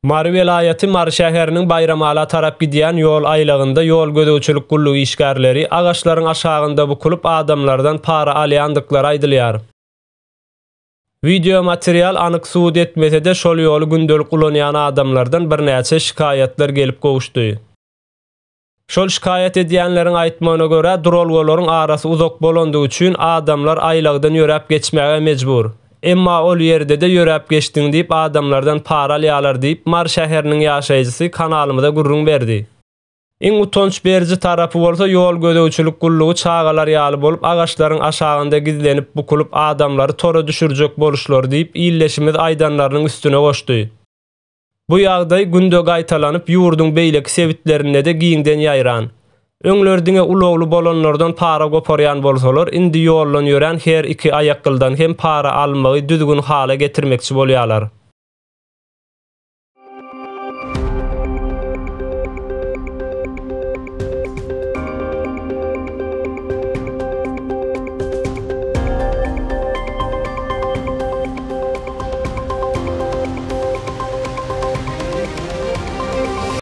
Mary vilayeti Mary şäheriniň Bayramala tarap gidýän ýol aýlagynda ýol gödäwçilik gullugy işgärleri agaçlaryň aşagynda bukulup adamlardan para alýandyklary aýdylýar. Video material anyk suwd etmese de şol ýoly gündelik kullanýan adamlardan bir näçe şikayetler gelip gowuşdy. Şol şikayet edýänleriň aýtmagyna görä duralgalaryň arasy uzak bolandygy üçin adamlar aýlagdan ýöräp geçmäge mejbur. Emma ol ýerde de ýöräp geçdiň diýip adamlardan para alýarlar diýip Mary şäheriniň ýaşaýjysy kanalymyda gurrun berdi. Iň utanç berji tarapy bolsa ýol gödäwçilik gullugy çagalar ýaly bolup agaçlaryň aşagynda gizlenip bukulup adamlary tora düşürjek boluşlar diýip illeşimiz aýdanlarynyň üstüne goşdy. Bu ýagdaý günde gaýtalanyp ýurdun beýleki sebitlerine de giňden ýaýran. Öňlerdiňe ulagly bolanlardan para goparýan bolsalar, indi ýollan ýören her iki aýakyldan hem para almagy düzgün hala getirmekçi bolýarlar.